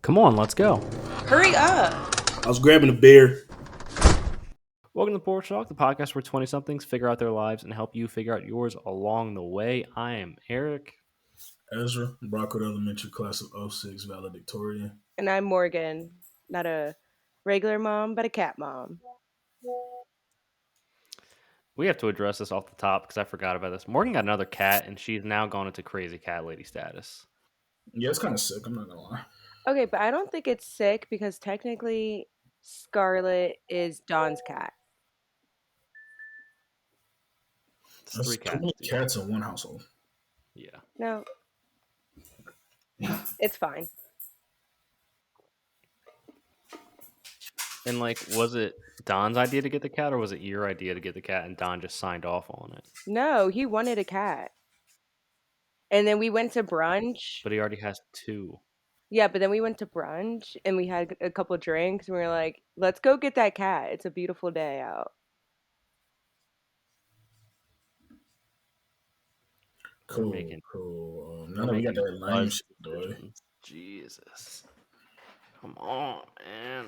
Come on, let's go. Hurry up. I was grabbing a beer. Welcome to PorchTlk, the podcast where 20-somethings figure out their lives and help you figure out yours along the way. I am Eric. Ezra, Brockwood Elementary class of 06, valedictorian. And I'm Morgan. Not a regular mom, but a cat mom. We have to address this off the top because I forgot about this. Morgan got another cat, and she's now gone into crazy cat lady status. Yeah, it's kind of sick. I'm not going to lie. Okay, but I don't think it's sick because technically Scarlet is Dawn's cat. It's That's three too cats. many cats in one household. Yeah. No. It's fine. And, was it Don's idea to get the cat, or was it your idea to get the cat, and Don just signed off on it? No, he wanted a cat. And then we went to brunch. But he already has two. Yeah, but then we went to brunch, and we had a couple drinks, and we were like, let's go get that cat. It's a beautiful day out. Cool. Now that we got that lame shit, though. Jesus. Come on, man.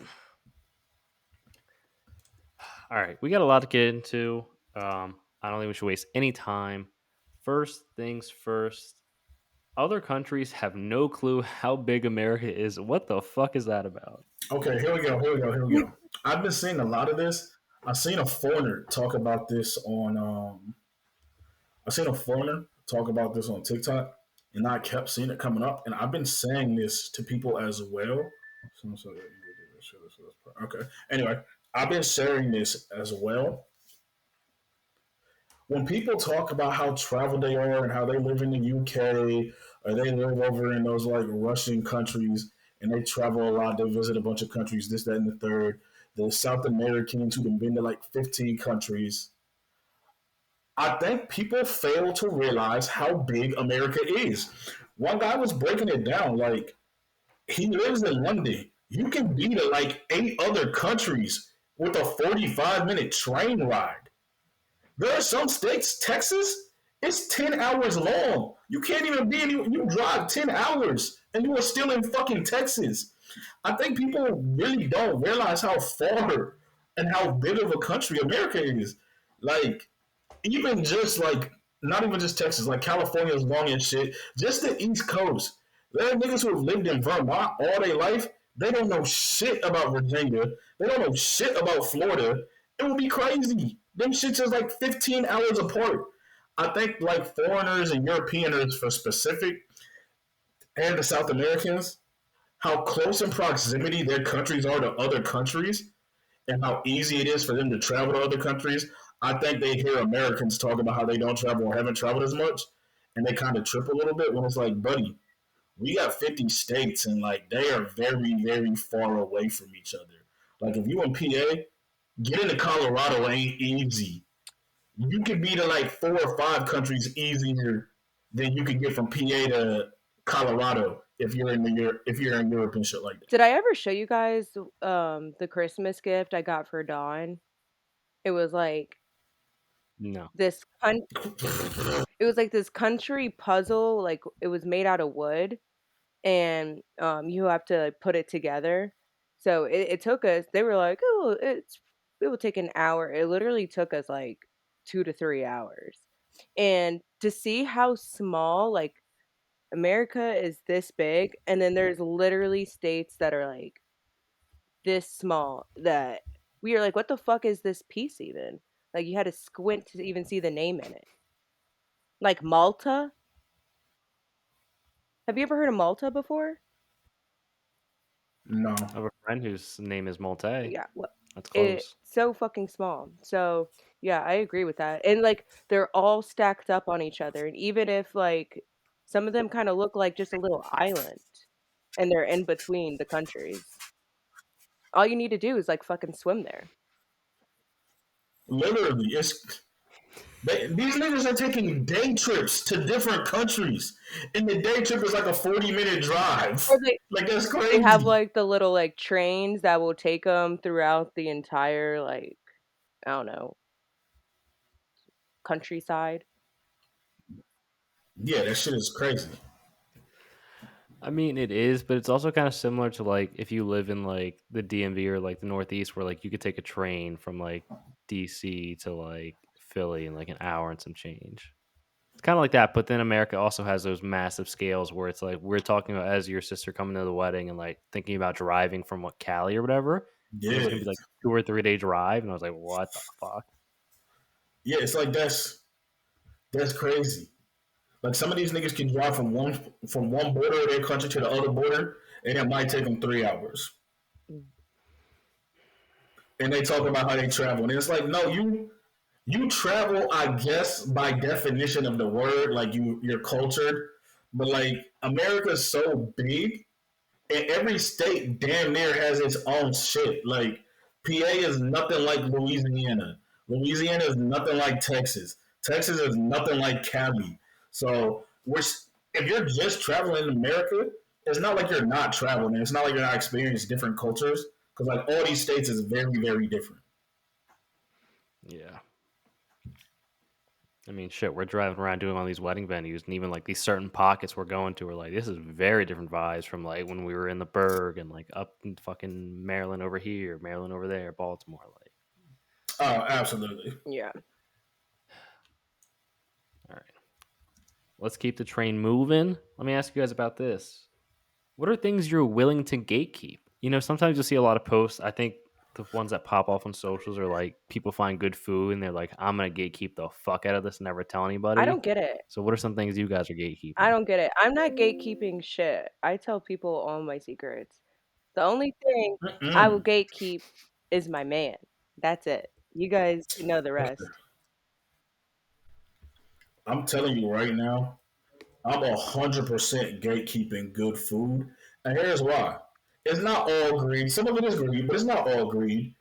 All right, we got a lot to get into. I don't think we should waste any time. First things first. Other countries have no clue how big America is. What the fuck is that about? Okay, here we go. I've been seeing a lot of this. I've seen a foreigner talk about this on TikTok, and I kept seeing it coming up, and I've been saying this to people as well. Okay. Anyway, I've been sharing this as well. When people talk about how traveled they are and how they live in the UK or they live over in those Russian countries and they travel a lot, they visit a bunch of countries, this, that, and the third. The South Americans who've been to 15 countries. I think people fail to realize how big America is. One guy was breaking it down. He lives in London. You can be to 8 other countries with a 45-minute train ride. There are some states, Texas, it's 10 hours long. You can't even be you drive 10 hours and you are still in fucking Texas. I think people really don't realize how far and how big of a country America is. Even just not even just Texas, California is long and shit. Just the East Coast. There are niggas who have lived in Vermont all their life. They don't know shit about Virginia. They don't know shit about Florida. It would be crazy. Them shits is 15 hours apart. I think foreigners and Europeans for specific and the South Americans, how close in proximity their countries are to other countries and how easy it is for them to travel to other countries. I think they hear Americans talk about how they don't travel or haven't traveled as much, and they kind of trip a little bit when it's buddy, we got 50 states and they are very, very far away from each other. If you in PA, getting to Colorado ain't easy. You could be to 4 or 5 countries easier than you could get from PA to Colorado if you're in Europe and shit like that. Did I ever show you guys the Christmas gift I got for Dawn? It was No. this it was this country puzzle, it was made out of wood, and you have to put it together. So it took us, they were like, oh, it will take an hour. It literally took us 2 to 3 hours. And to see how small America is this big, and then there's literally states that are this small, that we are what the fuck is this piece even? You had to squint to even see the name in it. Malta. Have you ever heard of Malta before? No. I have a friend whose name is Malte. Yeah, well, that's close. It's so fucking small. So yeah, I agree with that. And they're all stacked up on each other. And even if some of them kind of look like just a little island, and they're in between the countries, all you need to do is fucking swim there. Literally, these niggas are taking day trips to different countries, and the day trip is a 40-minute drive. That's crazy. They have the little trains that will take them throughout the entire I don't know, countryside. Yeah, that shit is crazy. I mean, it is, but it's also kind of similar to like if you live in like the DMV or like the Northeast, where like you could take a train from like DC to like Philly in like an hour and some change. It's kind of like that, but then America also has those massive scales where it's like we're talking about as your sister coming to the wedding and like thinking about driving from what Cali or whatever, and it was gonna Yeah, be like 2 or 3 day drive, and I was like, what the fuck? yeah. It's like that's crazy. Like some of these niggas can drive from one border of their country to the other border, and it might take them 3 hours. And they talk about how they travel, and it's like, no, you travel, I guess, by definition of the word, like you're cultured, but like America's so big, and every state damn near has its own shit. Like PA is nothing like Louisiana. Louisiana is nothing like Texas. Texas is nothing like Cali. So if you're just traveling in America, it's not like you're not traveling. It's not like you're not experiencing different cultures because like all these states is very very different. Yeah. I mean, shit, we're driving around doing all these wedding venues, and even like these certain pockets we're going to are like, this is very different vibes from like when we were in the Berg and like up in fucking Maryland over here, Maryland over there, Baltimore. Like, Oh, absolutely. Yeah. all right, let's keep the train moving. Let me ask you guys about this. What are things you're willing to gatekeep? You know, sometimes you'll see a lot of posts. I think the ones that pop off on socials are like people find good food and they're like, I'm gonna gatekeep the fuck out of this and never tell I anybody. don't get it. So, what are some things you guys are I gatekeeping? don't get it. I'm not gatekeeping shit. I tell people all my secrets. The only thing I will Mm-mm. gatekeep is my man. That's it. You guys can know the rest. I'm telling you right now, I'm 100% gatekeeping good food, and here's why. It's not all greed. Some of it is greed, but it's not all greed.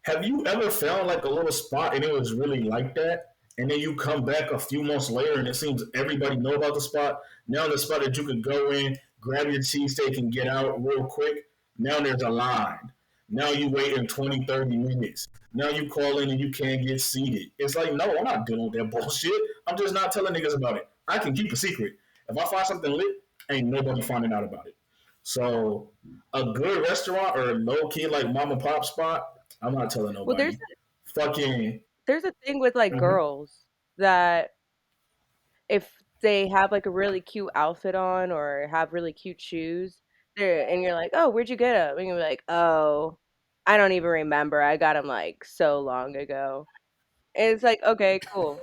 Have you ever found like a little spot and it was really like that? And then you come back a few months later and it seems everybody know about the spot. Now the spot that you can go in, grab your cheesesteak and get out real quick. Now there's a line. Now you wait in 20, 30 minutes. Now you call in and you can't get seated. It's like, no, I'm not dealing with that bullshit. I'm just not telling niggas about it. I can keep a secret. If I find something lit, ain't nobody finding out about it. So a good restaurant or a low key like mom and pop spot, I'm not telling Well, nobody. Fucking. there's a thing with like Mhm. girls that if they have like a really cute outfit on or have really cute shoes, they're and you're like, "Oh, where'd you get them?" And you're like, "Oh, I don't even remember. I got them like so long ago." And it's like, "Okay, cool."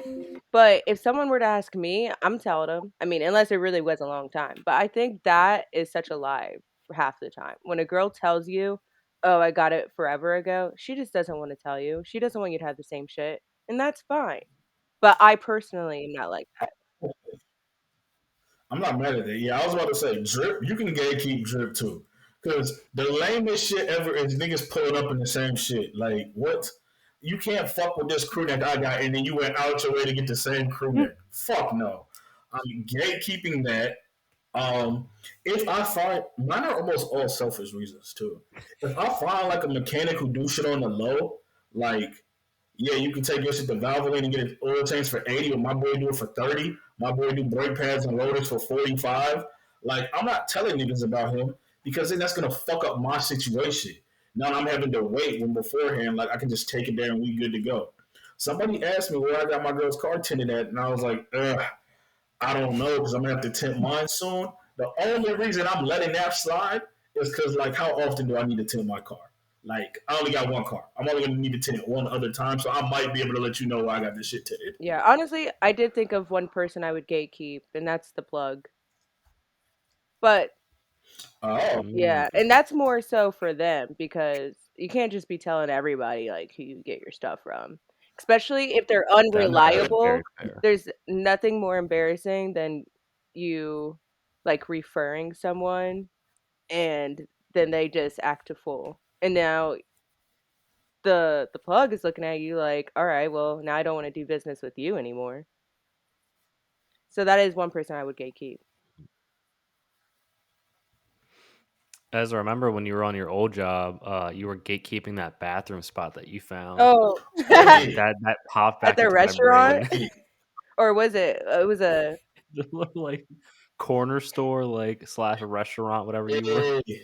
But if someone were to ask me, I'm telling them. I mean, unless it really was a long time. But I think that is such a lie half the time. When a girl tells you, "Oh, I got it forever ago," she just doesn't want to tell you. She doesn't want you to have the same shit, and that's fine. But I personally am not like that. I'm not mad at that. Yeah, I was about to say drip. You can gatekeep drip too, because the lamest shit ever is niggas pulling up in the same shit. Like what? You can't fuck with this crew neck I got, and then you went out your way to get the same crew neck. Fuck no. I'm gatekeeping that. Um, if I find mine are almost all selfish reasons too. If I find like a mechanic who do shit on the low, like yeah, you can take your shit to Valvoline and get an oil change for 80, but my boy do it for 30. My boy do brake pads and rotors for 45. Like, I'm not telling niggas about him because then that's gonna fuck up my situation. Now I'm having to wait when beforehand, like I can just take it there and we good to go. Somebody asked me where I got my girl's car tinted at, and I was like, I don't know because I'm gonna have to tint mine soon. The only reason I'm letting that slide is because like how often do I need to tint my car? Like I only got one car. I'm only gonna need to tint one other time, so I might be able to let you know where I got this shit tinted. Yeah, honestly, I did think of one person I would gatekeep, and that's the plug. But Oh, yeah, Mm, and that's more so for them because you can't just be telling everybody like who you get your stuff from. Especially if they're that's unreliable. very fair. There's nothing more embarrassing than you like referring someone and then they just act a fool. And now the plug is looking at you like, "All right, well, now I don't want to do business with you anymore." So that is one person I would gatekeep. As I remember when you were on your old job, you were gatekeeping that bathroom spot that you found. Oh, oh Like yeah, that popped at back the into my restaurant? brain. yeah. Or was it it was a Just look like corner store like / restaurant, whatever you were? Hey,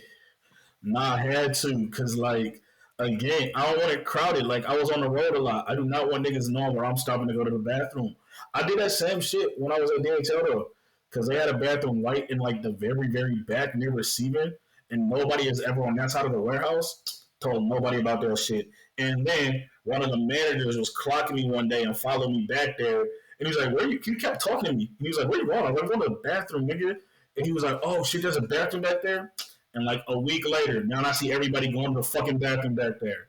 nah, I had to, cause like again, I don't want it crowded. Like I was on the road a lot. I do not want niggas knowing where I'm stopping to go to the bathroom. I did that same shit when I was at DHL though, cause they had a bathroom right in like the very very back near receiving, and nobody has ever on that side of the warehouse told nobody about that shit. And then one of the managers was clocking me one day and followed me back there, and he was like, "Where you?" He kept talking to me. And he was like, "Where you going?" I'm like, "I'm going to the bathroom, nigga." And he was like, "Oh shit, there's a bathroom back there." And like a week later, now I see everybody going to the fucking bathroom back there.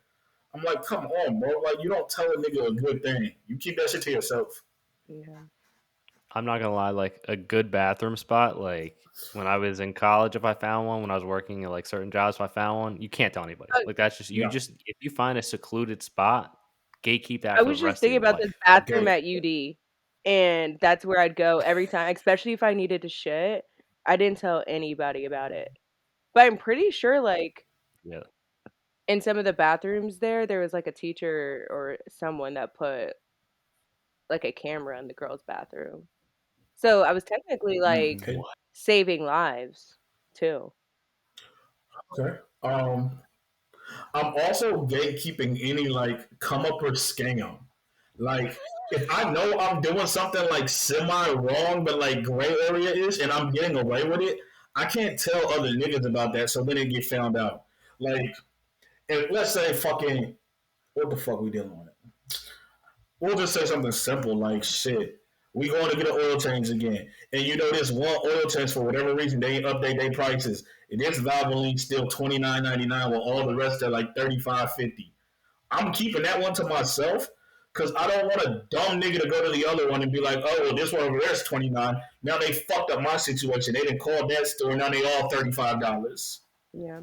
I'm like, come on, bro. Like, you don't tell a nigga a good thing. You keep that shit to yourself. Yeah. I'm not gonna lie, like a good bathroom spot, like when I was in college, if I found one, when I was working at like certain jobs, if I found one, you can't tell anybody. Oh, Like that's just you No. just if you find a secluded spot, gatekeep that I for the was just rest of thinking your about this life. bathroom Okay. at UD, and that's where I'd go every time, especially if I needed to shit. I didn't tell anybody about it. But I'm pretty sure, like, Yeah. in some of the bathrooms there was like a teacher or someone that put like a camera in the girls' bathroom. So I was technically like Okay. What? saving lives too. Okay. I'm also gatekeeping any like come up or scam. Like if I know I'm doing something like semi wrong but like gray area is and I'm getting away with it, I can't tell other niggas about that so then it get found out. Like if let's say fucking what the fuck we dealing with? We'll just say something simple like shit. We going to get an oil change again, and you know this one oil change for whatever reason they ain't update their prices, and this Valvoline still $29.99 while all the rest are like $35.50. I'm keeping that one to myself because I don't want a dumb nigga to go to the other one and be like, oh, well, this one over there is $29. Now they fucked up my situation. They didn't call that store. Now they all $35. Yeah.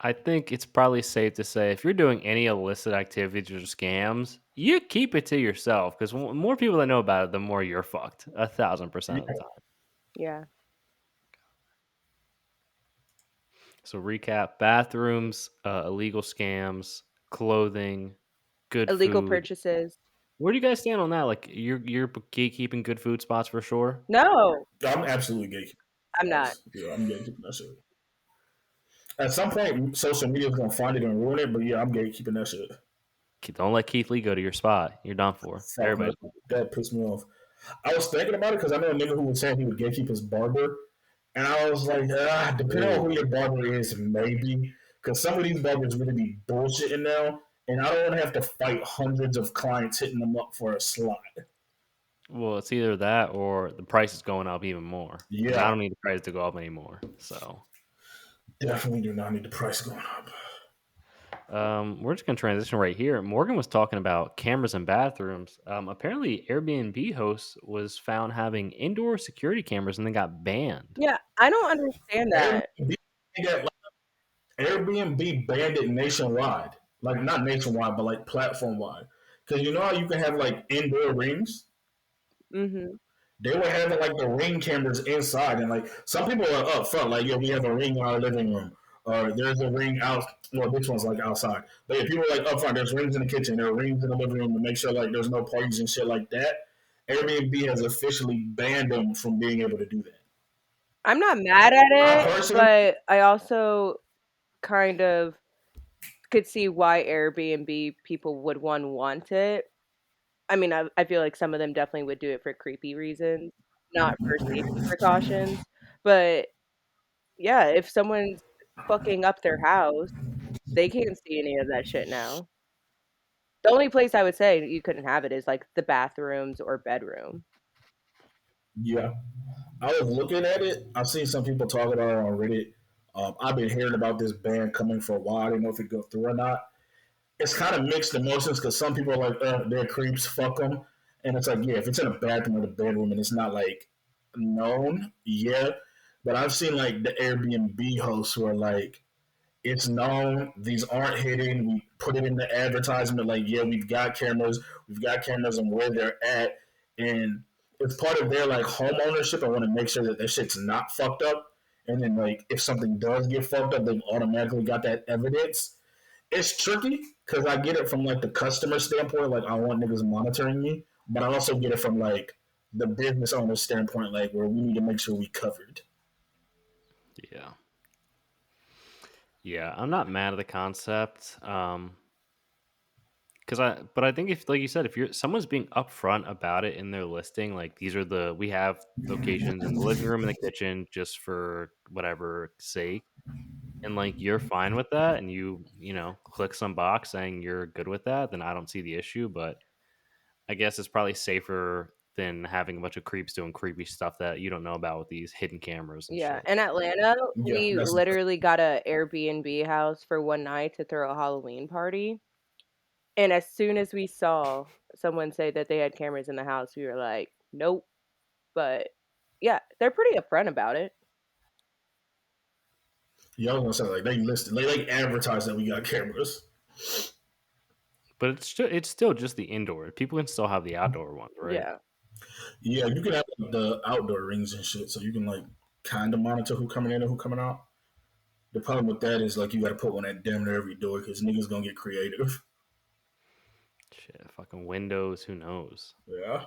I think it's probably safe to say if you're doing any illicit activities or scams, you keep it to yourself because more people that know about it, the more you're fucked. 1,000% of the time. Yeah. So recap: bathrooms, illegal scams, clothing, good Illegal food. purchases. Where do you guys stand on that? Like you're gatekeeping good food spots for sure. No, I'm absolutely gatekeeping. I'm not. Yeah, I'm gatekeeping that shit. At some point, social media is gonna find it and ruin it, but yeah, I'm gatekeeping that shit. Don't let Keith Lee go to your spot. You're done for. Fuck no, Everybody. that pissed me off. I was thinking about it because I know a nigga who was saying he would gatekeep his barber, and I was like, depending on who your barber is, maybe. Because some of these barbers really be bullshitting now, and I don't want to have to fight hundreds of clients hitting them up for a slot. Well, it's either that or the price is going up even more, and I Yeah, don't need the price to go up anymore. So, definitely do not need the price going up. we're just gonna transition right here. Morgan was talking about cameras in bathrooms. Apparently, Airbnb host was found having indoor security cameras and then got banned. Yeah, I don't understand that. Airbnb, Airbnb banned it nationwide. Like, not nationwide, but like platform wide. Because you know how you can have like indoor rings? Mhm. They were having like the ring cameras inside, and like some people are up front, like, yeah, we have a ring in our living room, or there's a ring out. Well, this one's like outside, but yeah, people are like up front. There's rings in the kitchen, there are rings in the living room to make sure like there's no parties and shit like that. Airbnb has officially banned them from being able to do that. I'm not mad at I it, personally, but I also kind of could see why Airbnb people would want it. I mean, I feel like some of them definitely would do it for creepy reasons, not for safety precautions. But yeah, if someone's fucking up their house, they can't see any of that shit now. The only place I would say you couldn't have it is like the bathrooms or bedroom. yeah, I was looking at it. I've seen some people talk about it on Reddit. I've been hearing about this ban coming for a while. I didn't know if it go through or not. It's kind of mixed emotions because some people are like, they're creeps, fuck them. And it's like, yeah, if it's in a bathroom or the bedroom and it's not like known, yeah. But I've seen like the Airbnb hosts who are like, it's known, these aren't hidden. We put it in the advertisement, like, yeah, we've got cameras and where they're at. And it's part of their like home ownership. I want to make sure that their shit's not fucked up. And then like if something does get fucked up, they've automatically got that evidence. It's tricky because I get it from like the customer standpoint, like I want niggas monitoring me, but I also get it from like the business owner standpoint, like where we need to make sure we covered. Yeah. Yeah, I'm not mad at the concept. But I think if, like you said, if you're someone's being upfront about it in their listing, like these are we have locations in the living room and the kitchen just for whatever sake, and like you're fine with that, and click some box saying you're good with that, then I don't see the issue. But I guess it's probably safer than having a bunch of creeps doing creepy stuff that you don't know about with these hidden cameras and Yeah, shit. in Atlanta, Yeah, we that's literally got a Airbnb house for one night to throw a Halloween party. And as soon as we saw someone say that they had cameras in the house, we were like, nope. But yeah, they're pretty upfront about it. y'all gonna say like they listed, they like advertise that we got cameras. But it's still just the indoor. People can still have the outdoor ones, right? Yeah. Yeah, you can have like, the outdoor rings and shit, so you can like kind of monitor who coming in and who coming out. The problem with that is like you got to put one at damn near every door because niggas gonna get creative. Shit, fucking windows. Who knows? Yeah.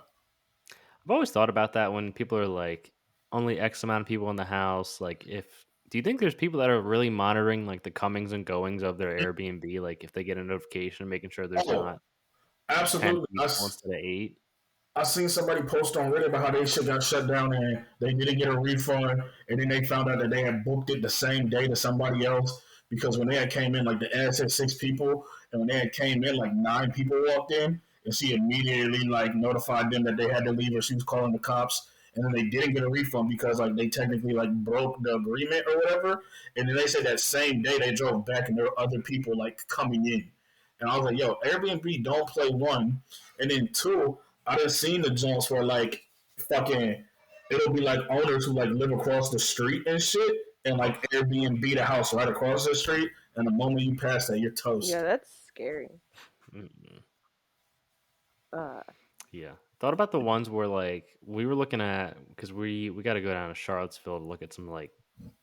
I've always thought about that when people are like only X amount of people in the house. Like, do you think there's people that are really monitoring like the comings and goings of their Airbnb? Like, if they get a notification, making sure there's Oh, not 10 absolutely. people instead of 8. I seen somebody post on Reddit about how they shit got shut down and they didn't get a refund, and then they found out that they had booked it the same day to somebody else because when they had came in, like the ad said 6 people, and when they had came in, like 9 people walked in, and she immediately like notified them that they had to leave, or she was calling the cops, and then they didn't get a refund because like they technically like broke the agreement or whatever, and then they said that same day they drove back and there were other people like coming in, and I was like, yo, Airbnb don't play one, and then two. I done seen the joints where like fucking it'll be like owners who like live across the street and shit, and like Airbnb the house right across the street, and the moment you pass that, you're Yeah, toast. that's scary. Mm-mm. Uh, Yeah, thought about the ones where like we were looking at because we got to go down to Charlottesville to look at some like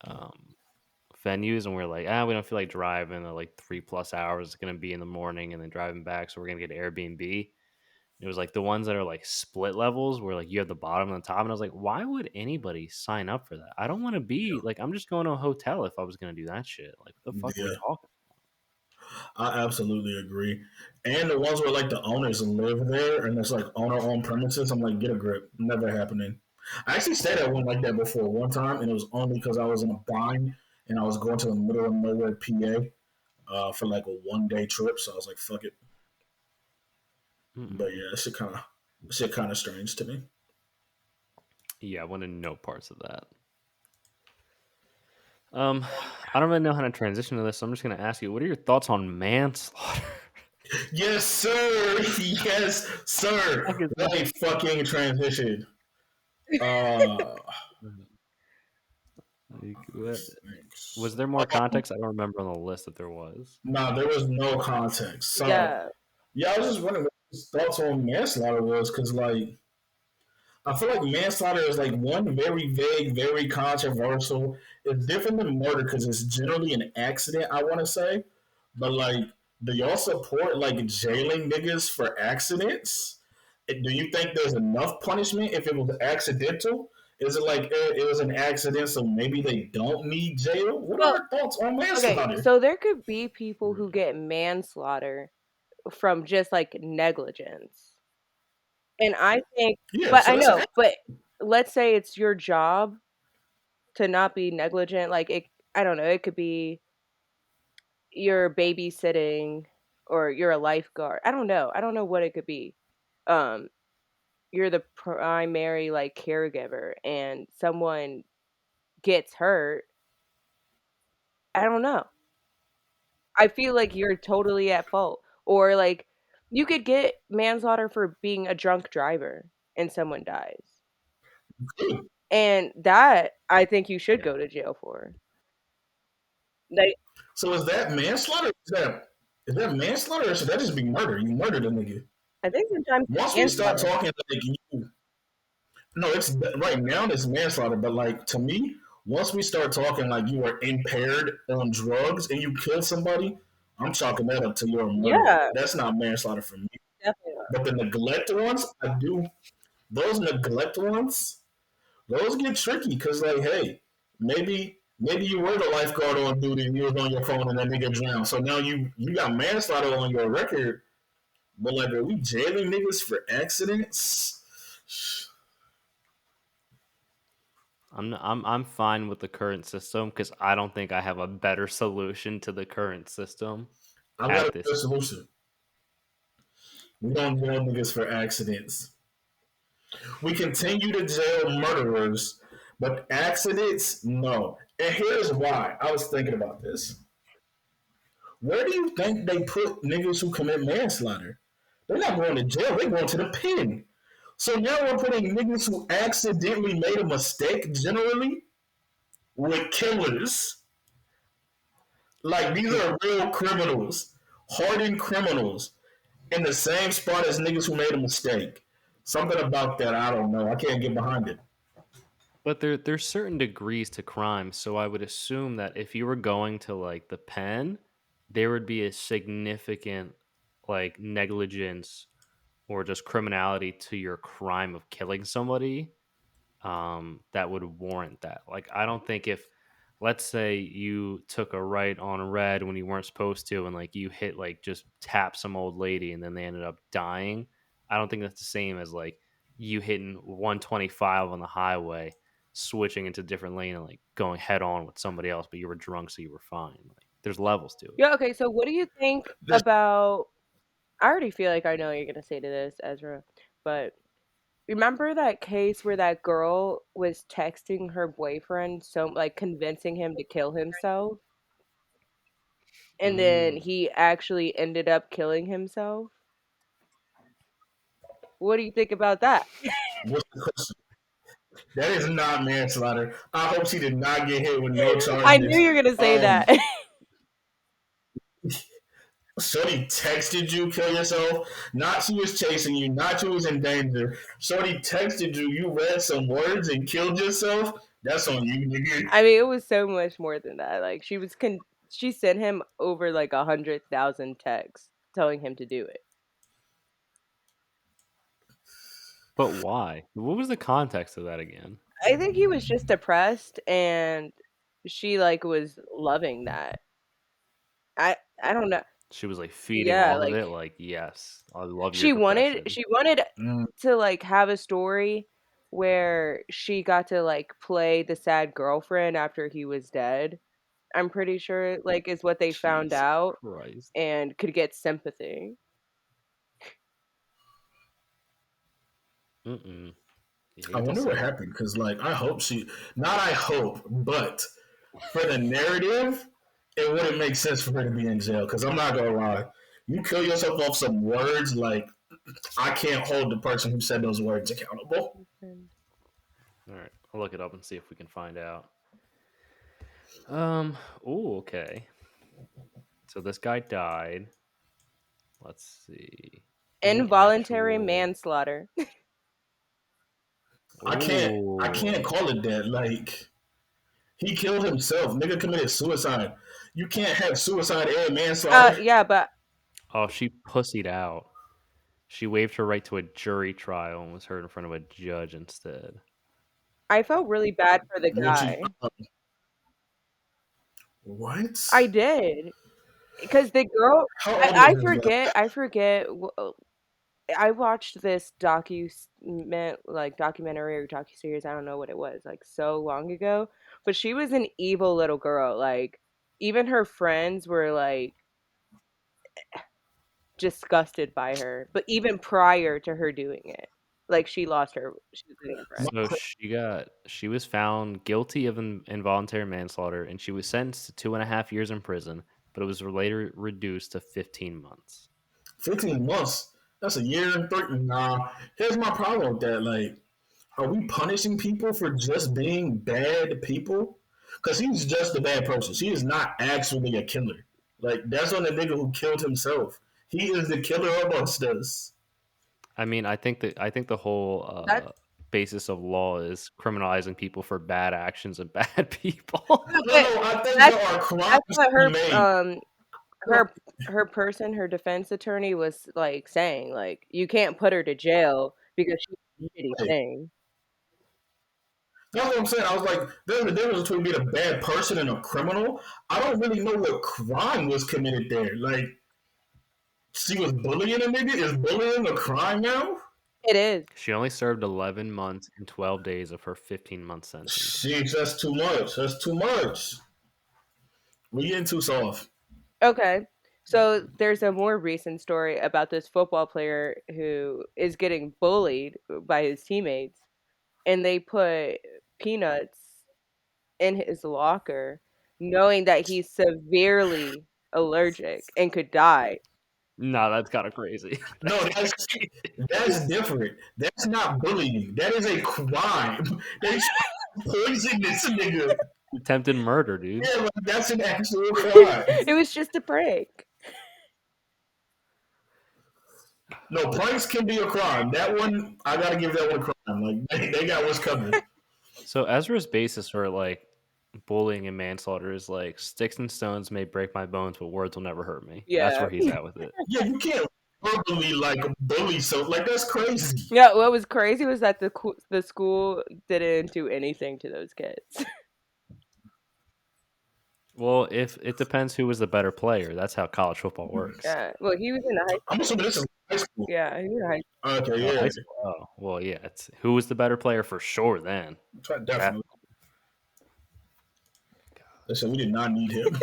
um, venues, and we're like, we don't feel like driving like 3+ hours. It's gonna be in the morning and then driving back, so we're gonna get an Airbnb. It was like the ones that are like split levels where like you have the bottom and the top. And I was like, why would anybody sign up for that? I don't want to be like, I'm just going to a hotel if I was going to do that shit. Like, what the fuck are we Yeah, talking? I absolutely agree. And the ones where like the owners live there and it's like owner on premises, I'm like, get a grip. Never happening. I actually stayed at one like that before one time, and it was only because I was in a bind and I was going to the middle of nowhere, PA, for like a 1 day trip. So I was like, fuck it. But Mm-mm. yeah, shit kind of strange to me. Yeah, I wanted no parts of that. Um, I don't really know how to transition to this, so I'm just going to ask you, what are your thoughts on manslaughter? Yes, sir. Yes, sir. Fuck is What a fucking transition. Uh, that? Like, what? thanks. Was there more context? I don't remember on the list that there was. Nah, there was no context. So yeah. yeah, I was just wondering what his thoughts on manslaughter was, because like I feel like manslaughter is like one very vague, very controversial. It's different than murder because it's generally an accident, I want to say. But like, do y'all support like jailing niggas for accidents? Do you think there's enough punishment if it was accidental? Is it like it was an accident, so maybe they don't need jail? What are Well, our thoughts on okay, manslaughter? so there could be people who Hmm. get manslaughter from just like negligence. And I think, Yeah, but so I that's an know, but let's say it's your job to not be negligent. Like I don't know, it could be you're babysitting or you're a lifeguard. I don't know. I don't know what it could be. Um, you're the primary like caregiver and someone gets hurt. I don't know. I feel like you're totally at fault. Or like you could get manslaughter for being a drunk driver and someone dies. And that I think you should Yeah. go to jail for. Like So is that manslaughter? Is that manslaughter, or should that just be murder? You murdered a nigga. I think sometimes Once we start manslaughter. talking like no, it's right now it's manslaughter, but like to me, once we start talking like you are impaired on drugs and you kill somebody, I'm chalking that up to your murder. Yeah, That's not manslaughter for me. definitely not. But the neglect ones, I do. Those neglect ones, those get tricky because, like, hey, maybe you were the lifeguard on duty and you was on your phone and that nigga drowned. So now you got manslaughter on your record, but like, are we jailing niggas for accidents? I'm fine with the current system because I don't think I have a better solution to the current system I've got a at this. good solution. We don't jail niggas for accidents. We continue to jail murderers, but accidents, no. And here's why. I was thinking about this. Where do you think they put niggas who commit manslaughter? They're not going to jail. They're going to the pen. So now we're putting niggas who accidentally made a mistake generally with killers. Like, these are real criminals, hardened criminals, in the same spot as niggas who made a mistake. Something about that, I don't know. I can't get behind it. But there's certain degrees to crime, so I would assume that if you were going to like the pen, there would be a significant like negligence or just criminality to your crime of killing somebody that would warrant that. Like, I don't think if, let's say, you took a right on red when you weren't supposed to, and like you hit like just tap some old lady and then they ended up dying. I don't think that's the same as like you hitting 125 on the highway, switching into a different lane and like going head on with somebody else, but you were drunk, so you were fine. Like, there's levels to it. Yeah, okay, so what do you think This, about I already feel like I know what you're gonna say to this, Ezra, but remember that case where that girl was texting her boyfriend, so like convincing him to kill himself, and then Mm. he actually ended up killing himself? What do you think about that? what's the question? That is not manslaughter. I hope she did not get hit with no I knew charges. you were gonna say Um, that. Shorty texted you kill yourself. Not she was chasing you. Not you was in danger. Shorty texted you. You read some words and killed yourself. That's on you, nigga. I mean, it was so much more than that. Like she sent him over like 100,000 texts telling him to do it. But why? What was the context of that again? I think he was just depressed and she like was loving that. I don't know. She was like feeding Yeah, off of like it, like, yes, I love your she wanted depression. she wanted Mm, to like have a story where she got to like play the sad girlfriend after he was dead. I'm pretty sure like is what they found Jesus out Christ. and could get sympathy. Mm-mm. You I hate to wonder what see it. happened because, like, I hope she. Not I hope, but for the narrative, it wouldn't make sense for her to be in jail. Because I'm not gonna lie, you kill yourself off some words. Like, I can't hold the person who said those words accountable. All right, I'll look it up and see if we can find out. Oh, okay. So this guy died. Let's see. Any Involuntary actual. manslaughter. I can't Oh. call it that. Like, he killed himself. Nigga committed suicide. You can't have suicide and manslaughter. Yeah, but Oh, she pussied out. She waived her right to a jury trial and was heard in front of a judge instead. I felt really bad for the Would you? guy. What? I did. Because the girl How I, old I was this guy? forget I forget I watched this documentary or docuseries, I don't know what it was, like so long ago. But she was an evil little girl. Like even her friends were like disgusted by her. But even prior to her doing it. Like she was dating a friend. So she was found guilty of involuntary manslaughter and she was sentenced to 2.5 years in prison, but it was later reduced to 15 months. 15 months. That's a year and 30. Nah, here's my problem with that. Like, are we punishing people for just being bad people? Because he's just a bad person. She is not actually a killer. Like, that's on the nigga who killed himself. He is the killer amongst us. I mean, I think the whole That's basis of law is criminalizing people for bad actions and bad people. No, but no, I think that's there are crimes that's what to be made. her her defense attorney was like saying like you can't put her to jail because she's shitty Like, thing. that's what I'm saying. I was like, there's a difference between being a bad person and a criminal. I don't really know what crime was committed there. Like, she was bullying a nigga? Is bullying a crime now? It is. She only served 11 months and 12 days of her 15-month sentence. Sheesh, that's too much. That's too much. We getting too soft. Okay. So there's a more recent story about this football player who is getting bullied by his teammates, and they put peanuts in his locker, knowing that he's severely allergic and could die. No, that's kind of crazy. No, that's different. That's not bullying. That is a crime. They poisoned this nigga. Attempted murder, dude. Yeah, like, that's an actual crime. It was just a prank. No, pranks can be a crime. That one, I gotta give that one a crime. Like they got what's coming. So Ezra's basis for like bullying and manslaughter is like sticks and stones may break my bones, but words will never hurt me. That's Yeah. where he's at with it. Yeah, you can't verbally like bully so like that's crazy. Yeah, what was crazy was that the school didn't do anything to those kids. Well, if it depends who was the better player, that's how college football works. Yeah. Well, he was in high I'm assuming this is high school. Yeah, he was in high Okay, Oh, yeah, high school. Oh, well, yeah. It's who was the better player for sure. Then that definitely. They said we did not need him.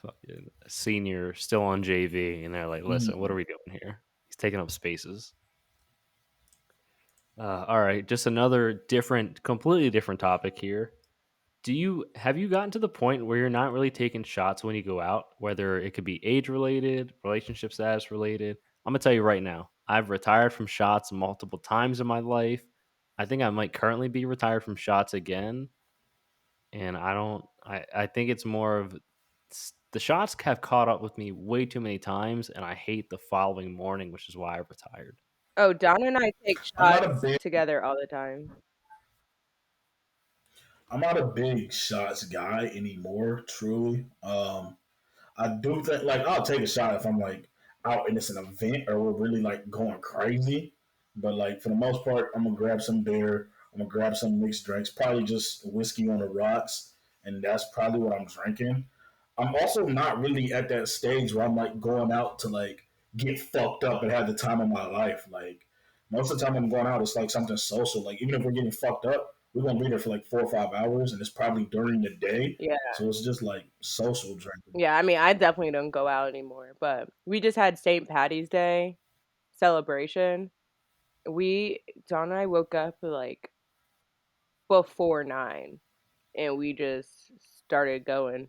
fucking senior still on JV, and they're like, "Listen, what are we doing here? He's taking up spaces." All right, just another different, completely different topic here. Have you gotten to the point where you're not really taking shots when you go out, whether it could be age related, relationship status related? I'm gonna tell you right now, I've retired from shots multiple times in my life. I think I might currently be retired from shots again, and I don't. I think it's more of the shots have caught up with me way too many times, and I hate the following morning, which is why I retired. Oh, Donna and I take I'm not a shots big together all the time. I'm not a big shots guy anymore, truly. I do think like I'll take a shot if I'm like out and it's an event or we're really like going crazy. But like for the most part, I'm gonna grab some beer. I'm gonna grab some mixed drinks, probably just whiskey on the rocks, and that's probably what I'm drinking. I'm also not really at that stage where I'm like going out to like get fucked up and have the time of my life. Like most of the time I'm going out, it's like something social. Like even if we're getting fucked up, we're gonna be there for like 4 or 5 hours, and it's probably during the day. Yeah. So it's just like social drinking. Yeah, I mean, I definitely don't go out anymore, but we just had St. Patty's Day celebration. Dawn and I woke up like before 9, and we just started going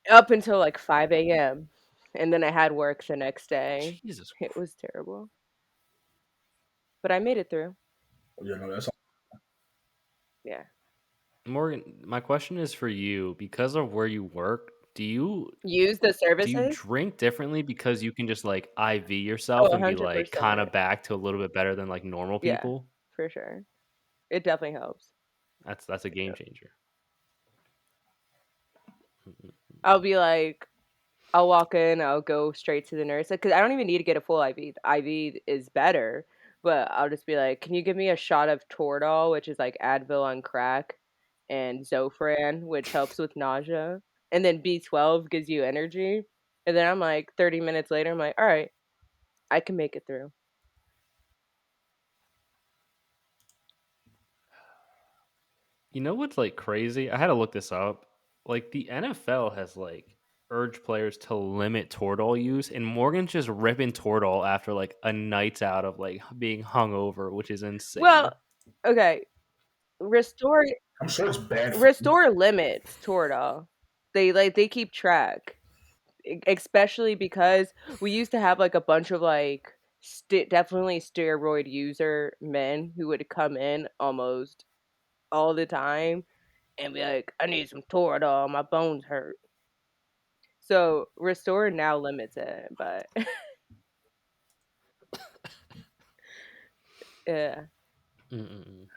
up until like 5 a.m. And then I had work the next day. Jesus. It was terrible. But I made it through. You know, that's Yeah. Morgan, my question is for you. Because of where you work, Use the do you services? drink differently because you can just like IV Oh, yourself and be like kind 100%. of back to a little bit better than like normal Yeah, people? for sure. It definitely helps. That's a game Yeah. changer. I'll be like, I'll walk in, I'll go straight to the nurse because I don't even need to get a full IV. The IV is better, but I'll just be like, "Can you give me a shot of Toradol, which is like Advil on crack, and Zofran, which helps with nausea, and then B12 gives you energy." And then I'm like, 30 minutes later, I'm like, "All right, I can make it through." You know what's like crazy? I had to look this up. Like the NFL has like urged players to limit Toradol use, and Morgan's just ripping Toradol after like a night out of like being hungover, which is Well, insane. okay, Restore I'm sure it's bad for you. Restore limits Toradol. They keep track. Especially because we used to have like a bunch of like definitely steroid user men who would come in almost all the time and be like, I need some Toradol, my bones hurt. So Restore now limits it, but yeah, Mm-mm.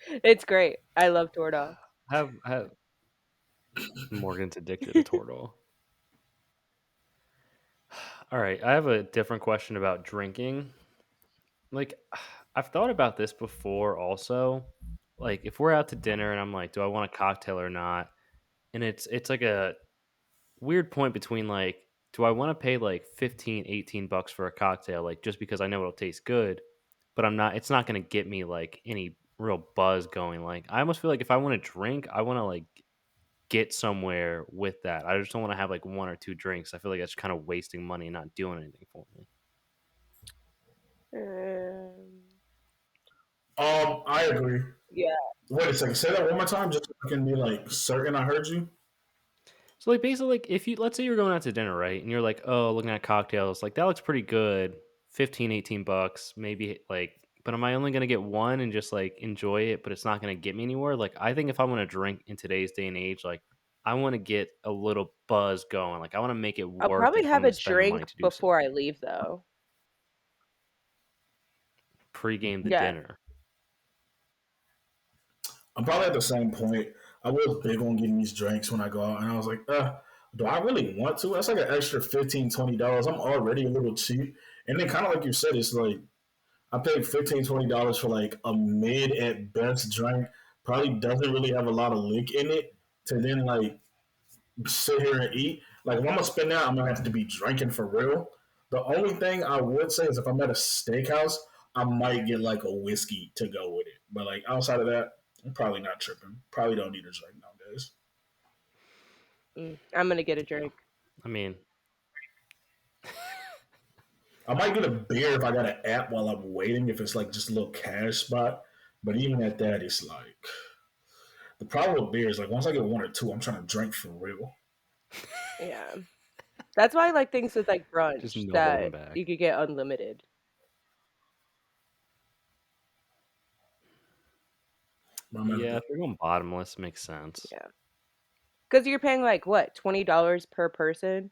it's great. I love Toradol. Have Morgan's addicted to Toradol. All right, I have a different question about drinking. Like, I've thought about this before also. Like, if we're out to dinner and I'm like, do I want a cocktail or not? And it's like a weird point between like, do I want to pay like 15, 18 bucks for a cocktail, like just because I know it'll taste good, but it's not going to get me like any real buzz going. Like, I almost feel like if I want to drink, I want to like get somewhere with that. I just don't want to have like one or two drinks. I feel like that's kind of wasting money and not doing anything for me. Um, I agree. yeah. Wait a second. Say that one more time, just so I can be like certain I heard you. So like basically like if you let's say you're going out to dinner, right? And you're like, "Oh, looking at cocktails, like that looks pretty good. 15, 18 bucks, maybe like but am I only going to get one and just like enjoy it, but it's not going to get me anywhere?" Like I think if I want to drink in today's day and age, like I want to get a little buzz going. Like I want to make it I'll worth it probably if I'm have going a to spend the drink money to do so. before I leave, though. Pre-game the Yeah. dinner. I'm probably at the same point. I was big on getting these drinks when I go out, and I was like, do I really want to? That's like an extra $15, $20. I'm already a little cheap. And then, kind of like you said, it's like I paid $15, $20 for like a mid at best drink. Probably doesn't really have a lot of lick in it to then like sit here and eat. Like, if I'm gonna spend that, I'm gonna have to be drinking for real. The only thing I would say is if I'm at a steakhouse, I might get like a whiskey to go with it. But like outside of that, I'm probably not tripping. Probably don't need a drink nowadays. I'm gonna get a Yeah. drink. I mean, I might get a beer if I got an app while I'm waiting, if it's like just a little cash spot. But even at that, it's like the problem with beer is like once I get one or two, I'm trying to drink for real. Yeah. That's why I like things with like just brunch no holding that you back. could get unlimited. But I'm at Yeah, the if you're going bottomless, makes sense. Yeah. Because you're paying like what, $20 per person?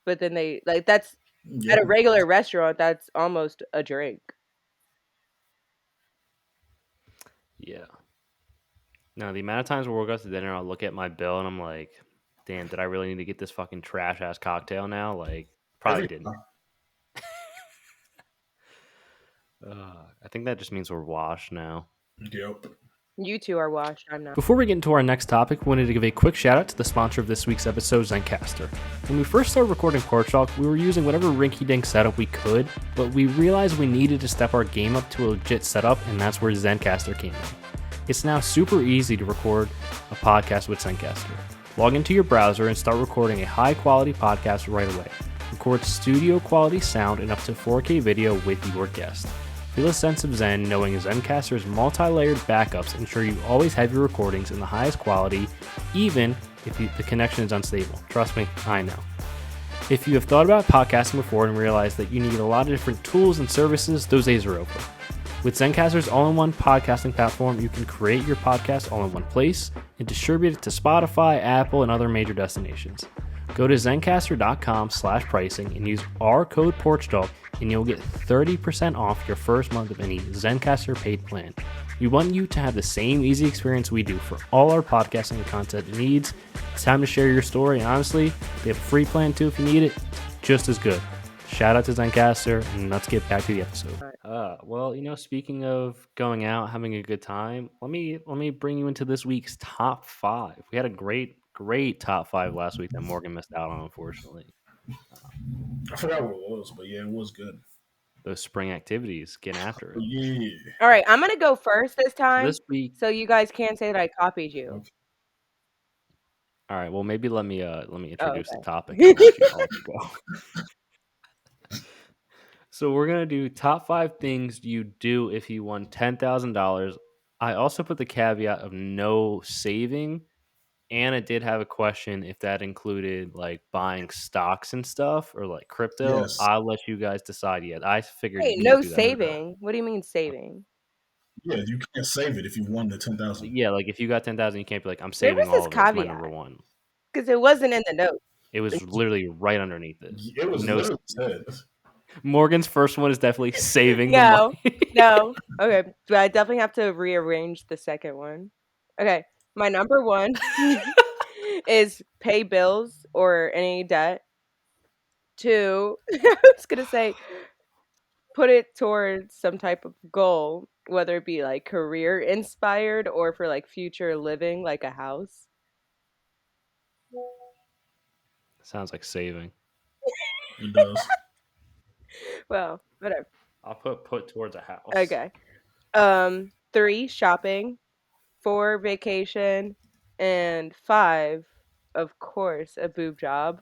But then they like that's yeah. at a regular restaurant, that's almost a drink. Yeah. No, the amount of times where we'll go to dinner, I'll look at my bill and I'm like, damn, did I really need to get this fucking trash ass cocktail now? Like, probably Every didn't. I think that just means we're washed now. yep. You two are washed. I'm not. Before we get into our next topic, we wanted to give a quick shout out to the sponsor of this week's episode, Zencastr. When we first started recording PorchTlk, we were using whatever rinky-dink setup we could, but we realized we needed to step our game up to a legit setup, and that's where Zencastr came in. It's now super easy to record a podcast with Zencastr. Log into your browser and start recording a high-quality podcast right away. Record studio-quality sound and up to 4K video with your guest. Feel a sense of zen knowing Zencastr's multi-layered backups ensure you always have your recordings in the highest quality, even if the connection is unstable. Trust me, I know. If you have thought about podcasting before and realized that you need a lot of different tools and services, those days are over. With Zencastr's all-in-one podcasting platform, you can create your podcast all in one place and distribute it to Spotify, Apple, and other major destinations. Go to zencastr.com/pricing and use our code PorchTlk and you'll get 30% off your first month of any Zencastr paid plan. We want you to have the same easy experience we do for all our podcasting and content needs. It's time to share your story, and honestly, they have a free plan too if you need it. Just as good. Shout out to Zencastr, and let's get back to the episode. Well, speaking of going out, having a good time, let me bring you into this week's top 5. We had a great top 5 last week that Morgan missed out on, unfortunately. I forgot what it was, but yeah, it was good. Those spring activities, getting after it. Yeah. All right, I'm gonna go first this So time, this week, so you guys can't say that I copied you. Okay. all right. Well, maybe let me Oh, introduce the okay. topic and I'll let you go. So we're gonna do top 5 things you do if you won $10,000. I also put the caveat of no saving. And it did have a question if that included like buying stocks and stuff or like crypto. Yes. I'll let you guys decide yet. I figured Wait, we would no do that first. saving. What do you mean saving? Yeah, you can't save it if you won the But 10,000. yeah, like if you got 10,000, you can't be like, I'm Where was saving this all of it. It's my caveat? number one. Because it wasn't in the note. It was literally right underneath it. It was No, literally said. Morgan's first one is definitely saving the No, money. no. Okay, but I definitely have to rearrange the second one. Okay, my number one is pay bills or any debt. Two, I was gonna say put it towards some type of goal, whether it be like career inspired or for like future living, like a house. Sounds like saving. It does. Well, whatever. I'll put towards a house. Okay. Three, shopping. Four, vacation. And five, of course, a boob job.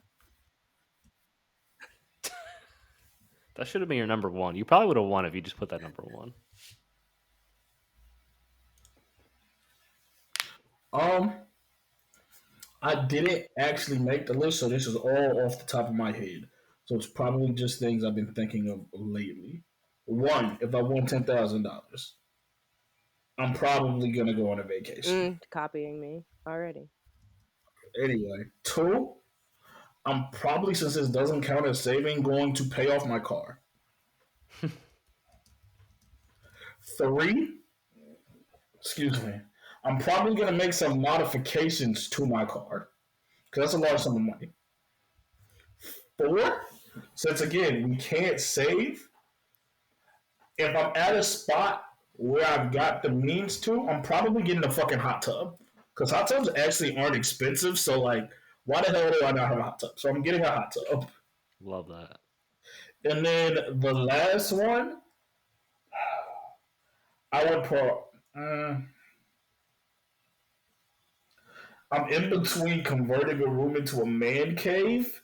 That should have been your number one. You probably would have won if you just put that number one. Um, I didn't actually make the list, so this is all off the top of my head. So it's probably just things I've been thinking of lately. One, if I won $10,000, I'm probably gonna go on a vacation. Copying me already. Anyway, two, I'm probably, since this doesn't count as saving, going to pay off my car. Three, excuse me, I'm probably gonna make some modifications to my car because that's a large sum of money. Four, since again we can't save, if I'm at a spot where I've got the means to, I'm probably getting a fucking hot tub because hot tubs actually aren't expensive. So like, why the hell do I not have a hot tub? So I'm getting a hot tub. Love that. And then the last one, I would put. I'm in between converting a room into a man cave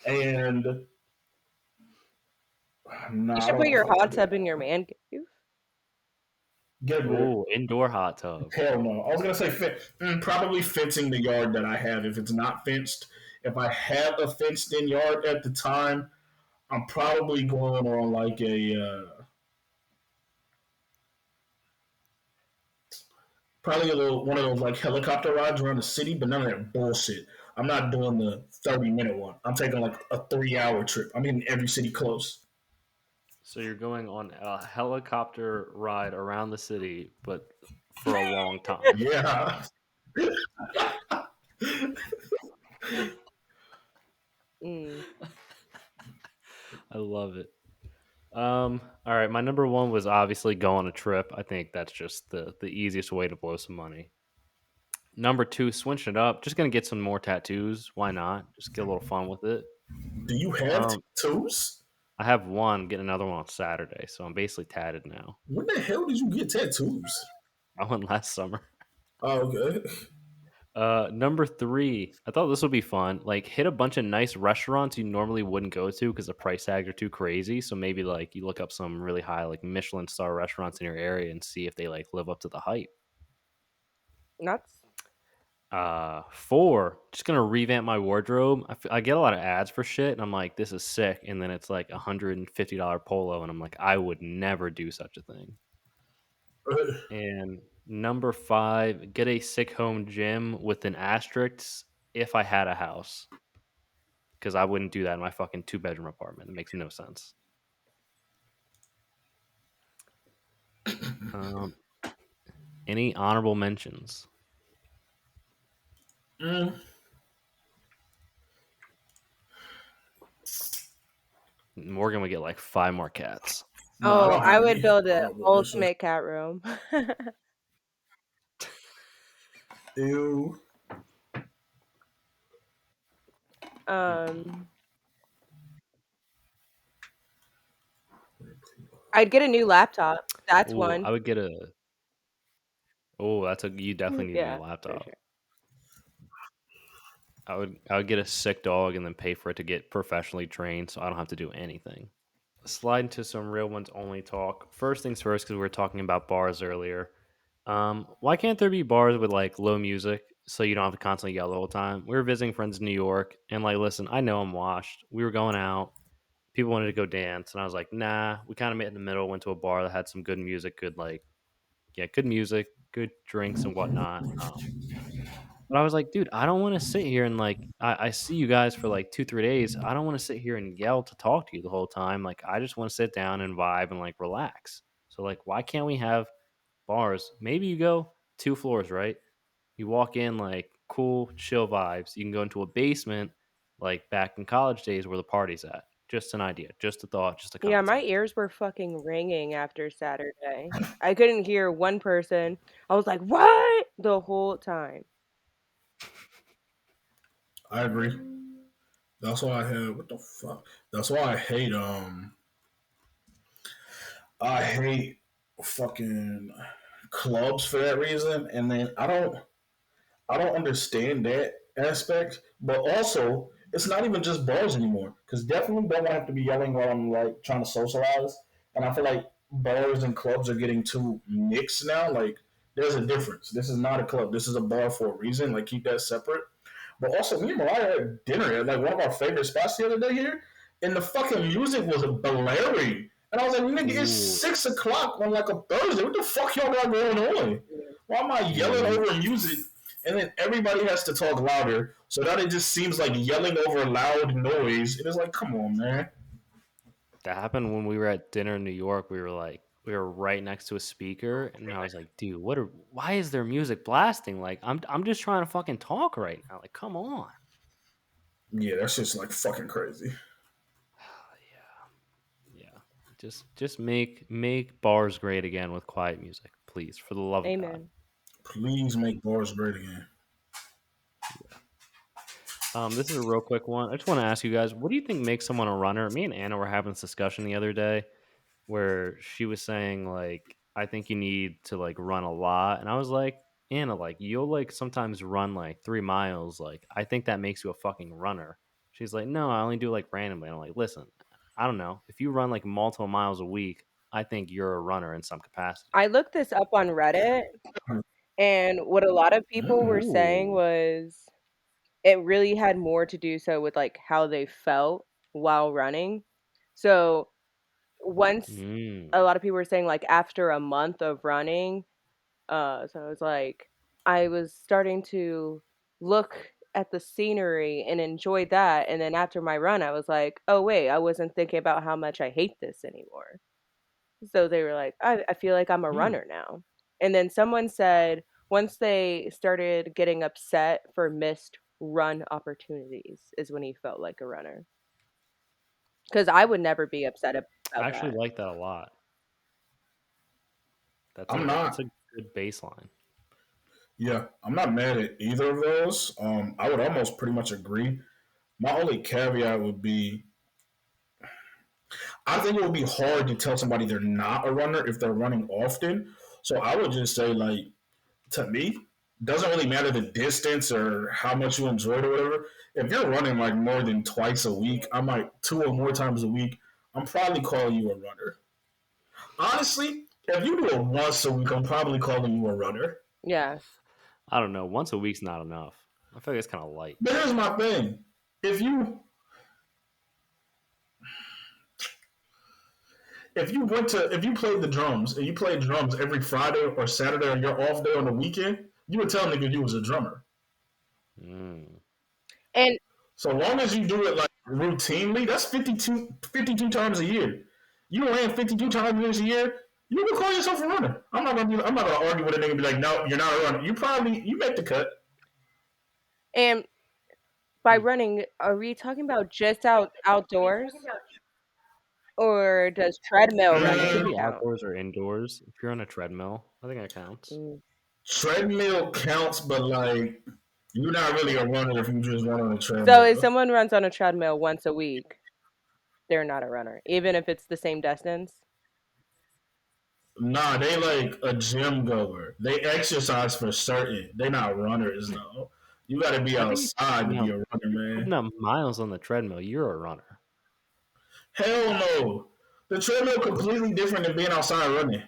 and no, You I should don't put know if your I want hot to do tub that. in your man cave. Get rid. Oh, indoor hot tub. Hell no. I was gonna say probably fencing the yard that I have. If it's not fenced, if I have a fenced in yard at the time, I'm probably going on like a probably a little one of those like helicopter rides around the city, but none of that bullshit. I'm not doing the 30-minute one. I'm taking like a 3 hour trip. I'm hitting every city close. So you're going on a helicopter ride around the city, but for a long time. Yeah. Mm. I love it. All right, my number one was obviously go on a trip. I think that's just the easiest way to blow some money. Number two, switching it up. Just gonna get some more tattoos. Why not? Just get a little fun with it. Do you have Um, tattoos? I have one. Get another one on Saturday, so I'm basically tatted now. When the hell did you get tattoos? I went last summer. Oh, okay. Number three, I thought this would be fun. Like, hit a bunch of nice restaurants you normally wouldn't go to because the price tags are too crazy. So maybe like you look up some really high like Michelin star restaurants in your area and see if they like live up to the hype. Nuts. Four, just gonna revamp my wardrobe. I get a lot of ads for shit, and I'm like, this is sick. And then it's like $150 polo, and I'm like, I would never do such a thing. And number five, get a sick home gym with an asterisk if I had a house. Because I wouldn't do that in my fucking 2 bedroom apartment. It makes no sense. Um, any honorable mentions? Mm, Morgan would get like 5 more cats. no, I Oh, don't I have would any build an honorable mentions. ultimate cat room. Ew. um, I'd get a new laptop. That's Oh, one. I would get a. Oh, that's a. You definitely need a new Yeah, for laptop. sure. I would get a sick dog and then pay for it to get professionally trained, so I don't have to do anything. Slide into some real ones only talk. First things first, because we were talking about bars earlier. Why can't there be bars with like low music so you don't have to constantly yell the whole time? We were visiting friends in New York, and like, listen, I know I'm washed. We were going out. People wanted to go dance, and I was like, nah. We kind of met in the middle. Went to a bar that had some good music, good like, yeah, good music, good drinks and whatnot. But I was like, dude, I don't want to sit here and like, I see you guys for like 2, 3 days. I don't want to sit here and yell to talk to you the whole time. Like, I just want to sit down and vibe and like relax. So like, why can't we have bars? Maybe you go 2 floors, right? You walk in like cool, chill vibes. You can go into a basement like back in college days where the party's at. Just an idea, just a thought, just a Yeah, my concept. ears were fucking ringing after Saturday. I couldn't hear one person. I was like, "What?" the whole time. I agree. That's why I have what the fuck. That's why I hate fucking clubs for that reason. And then I don't understand that aspect, but also it's not even just bars anymore. Because definitely don't have to be yelling while I'm like trying to socialize. And I feel like bars and clubs are getting too mixed now. Like there's a difference. This is not a club. This is a bar for a reason. Like keep that separate. But also, me and Mariah had dinner at like one of our favorite spots the other day here, and the fucking music was blaring. And I was like, nigga, it's Ooh. 6 o'clock on like a Thursday. What the fuck y'all got going on? Why am I yelling Mm, over music? And then everybody has to talk louder, so that it just seems like yelling over loud noise. It is like, come on, man. that happened when we were at dinner in New York. We were right next to a speaker, and I was like, dude, why is there music blasting? Like, I'm just trying to fucking talk right now. Like, come on. Yeah, that's just like fucking crazy. Yeah, yeah. Just make bars great again with quiet music, please, for the love of God. Amen. Please make bars great again. This is a real quick one. I just want to ask you guys, what do you think makes someone a runner? Me and Anna were having this discussion the other day where she was saying like, I think you need to like run a lot, and I was like, Anna, like you'll like sometimes run like 3 miles. Like I think that makes you a fucking runner. She's like, no, I only do it like randomly. And I'm like, listen, I don't know. If you run like multiple miles a week, I think you're a runner in some capacity. I looked this up on Reddit, and what a lot of people were saying Ooh. was it really had more to do so with like how they felt while running. So once a Mm. lot of people were saying like after a month of running, so I was like, I was starting to look at the scenery and enjoy that, and then after my run, I was like, oh wait, I wasn't thinking about how much I hate this anymore. So they were like, I feel like I'm a Hmm. runner now. And then someone said once they started getting upset for missed run opportunities is when he felt like a runner. Because I would never be upset I about actually that. like that a lot. I'm That's not. a good baseline. Yeah, I'm not mad at either of those. I would almost pretty much agree. My only caveat would be I think it would be hard to tell somebody they're not a runner if they're running often. So I would just say, like, to me, doesn't really matter the distance or how much you enjoy it or whatever. If you're running like more than twice a week, I might 2 or more times a week, I'm probably calling you a runner. Honestly, if you do it once a week, I'm probably calling you a runner. Yeah. I don't know. Once a week's not enough. I feel like it's kind of light. But here's my thing: if if you played the drums and you played drums every Friday or Saturday or your off day on the weekend, you would tell niggas you was a drummer. Mm. And So long as you do it like routinely, that's 52 times a year. You ran 52 times a year, you can call yourself a runner. I'm not gonna argue with a nigga and be like, no, you're not a runner. You make the cut. and by Hmm. running, are we talking about just outdoors? Or does treadmill It could running Mm, be count? outdoors or indoors. If you're on a treadmill, I think that counts. Mm. treadmill counts, but like you're not really a runner if you just run on a So if treadmill. someone runs on a treadmill once a week, they're not a runner, even if it's the same distance. Nah, they like a gym goer. They exercise for certain. They not runners though. You got to be I think if outside to you're be a runner, putting man. up miles on the treadmill, you're a runner. Hell no. The treadmill completely different than being outside running.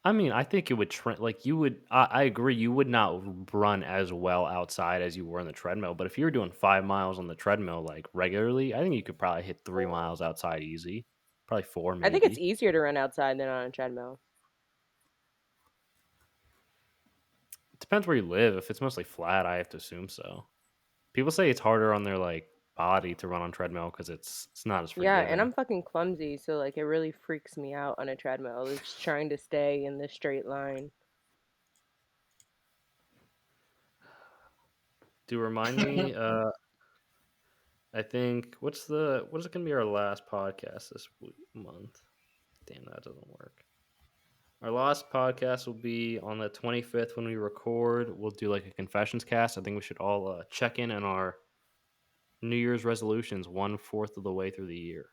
I mean, I think it would like you would. I agree. You would not run as well outside as you were on the treadmill. But if you were doing 5 miles on the treadmill like regularly, I think you could probably hit 3 miles outside easy. Probably four, I think it's maybe. easier to run outside than on a treadmill. It depends where you live. If it's mostly flat, I have to assume so. People say it's harder on their like body to run on treadmill because it's not as Yeah, and forgiving. I'm fucking clumsy, so like it really freaks me out on a treadmill. It's just trying to stay in the straight line. Do remind me. I think what is it going to be our last podcast this month? Damn, that doesn't work. Our last podcast will be on the 25th when we record. We'll do like a confessions cast. I think we should all check in on our New Year's resolutions 1/4 of the way through the year.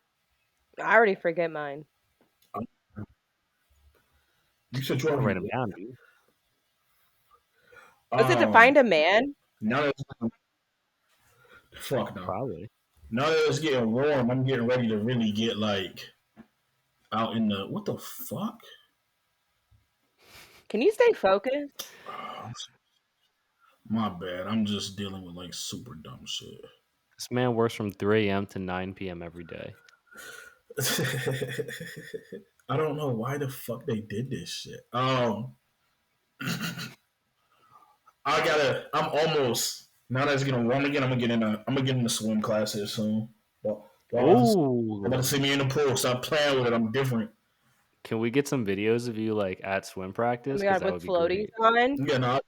I already forget mine. You should You gotta try write them me. down, dude. Was it to find a man? Now that fuck no. Probably. Now that it's getting warm, I'm getting ready to really get like out in the what the fuck? Can you stay focused? My bad. I'm just dealing with like super dumb shit. This man works from 3 a.m. to 9 p.m. every day. I don't know why the fuck they did this shit. I'm almost now that it's getting warm again. I'm gonna get in the swim class here soon. Well, I'm about to see Oh, me in the pool. Stop playing with it. I'm different. can we get some videos of you like at swim Oh practice? my Because god, that with would be floaties great. on? Yeah, no,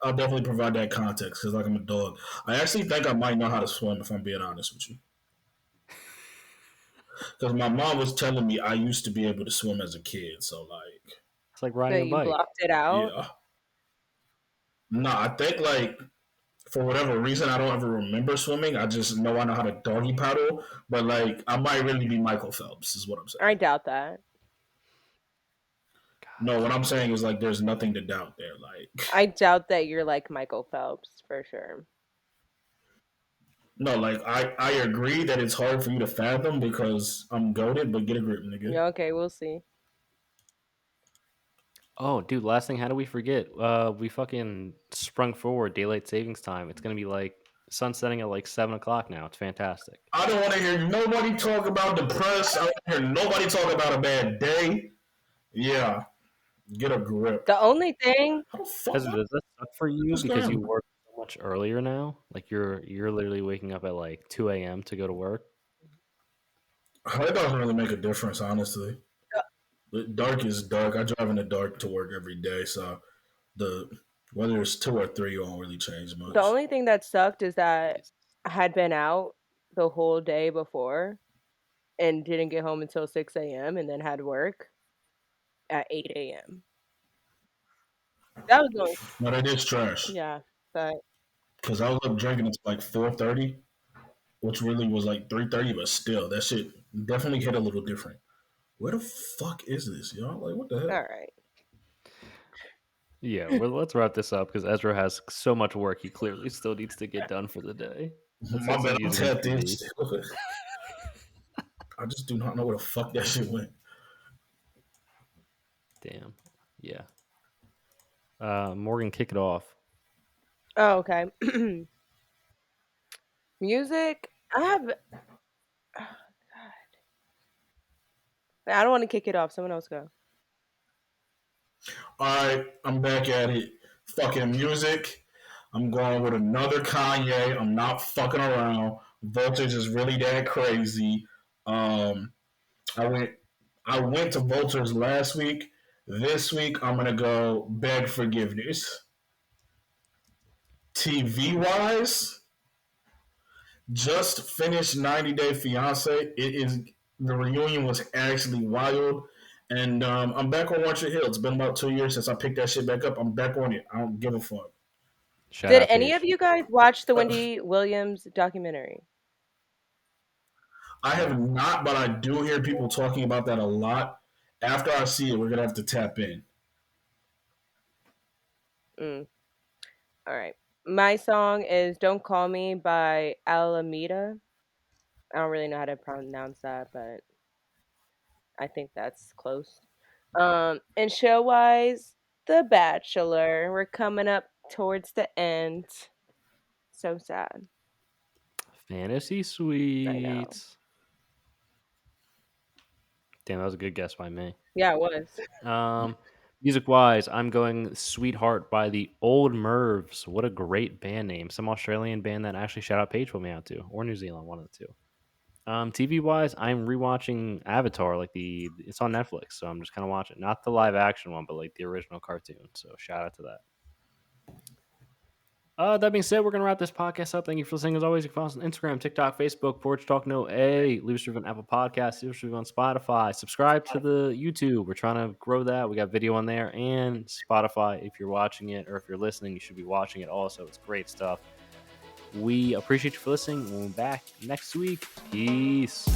I'll definitely provide that context because like I'm a dog. I actually think I might know how to swim if I'm being honest with you. Because my mom was telling me I used to be able to swim as a kid. So like, It's like So riding a you bike. blocked it out? yeah. No, I think like for whatever reason I don't ever remember swimming. I just know I know how to doggy paddle. But like I might really be Michael Phelps is what I'm saying. I doubt that. No, what I'm saying is like there's nothing to doubt there. Like I doubt that you're like Michael Phelps for sure. no, like I agree that it's hard for you to fathom because I'm goaded, but get a grip, nigga. Yeah, okay, we'll see. Oh, dude, last thing, how do we forget? We fucking sprung forward daylight savings time. It's gonna be like sun setting at like 7 o'clock now. It's fantastic. I don't want to hear nobody talk about depressed. I don't want to hear nobody talk about a bad day. Yeah, get a grip. The only thing, How the fuck? Ezra, does that suck for you What's because going you on? work so much earlier now? Like you're literally waking up at like 2 a.m. to go to work. It doesn't really make a difference, honestly. The dark is dark. I drive in the dark to work every day, so the whether it's 2 or 3 won't really change the much. only thing that sucked is that Jesus. I had been out the whole day before and didn't get home until 6 a.m. and then had work at 8 a.m. That was going, No, that is trash. yeah, but Cause I was up drinking until like 4:30, which really was like 3:30, but still, that shit definitely hit a little different. Where the fuck is this, y'all? Like, what the all hell? right. Yeah, well, let's wrap this up because Ezra has so much work he clearly still needs to get done for the day. Let's My hit some bad, I'm music and tapped in. TV. I just do not know where the fuck that shit went. Damn. Yeah. Morgan, kick it off. Oh, okay. Music, I have. I don't want to kick it off. Someone else go. All right, I'm back at it. Fucking music. I'm going with another Kanye. I'm not fucking around. Voltage is really that crazy. Um, I went I went to Voltage last week. This week I'm gonna go beg forgiveness. TV wise, just finished 90 Day Fiance. It is the reunion was actually wild, and I'm back on Watch Your Hill. It's been about 2 years since I picked that shit back up. I'm back on it. I don't give a fuck. Shout Did out any of Paige. you guys watch the Wendy Williams documentary? I have not, but I do hear people talking about that a lot. After I see it, we're gonna have to tap in. Mm, all right. My song is "Don't Call Me" by Alameda. I don't really know how to pronounce that, but I think that's close. And show wise, The Bachelor. We're coming up towards the end. So sad. Fantasy I know. Suites. Damn, that was a good guess by me. Yeah, it was. Um, music wise, I'm going Sweetheart by the Old Mervs. What a great band name. Some Australian band that actually shout out Paige put me out to, or New Zealand, one of the two. TV wise, I'm rewatching Avatar, like it's on Netflix, so I'm just kind of watching, not the live action one, but like the original cartoon. So shout out to that. That being said, we're going to wrap this podcast up. Thank you for listening. As always, you can follow us on Instagram, TikTok, Facebook, Porch Talk No A. Leave us a review on Apple Podcasts. Leave us a review on Spotify. Subscribe to the YouTube. We're trying to grow that. We got video on there and Spotify. If you're watching it or if you're listening, you should be watching it also. It's great stuff. We appreciate you for listening. We'll be back next week. Peace.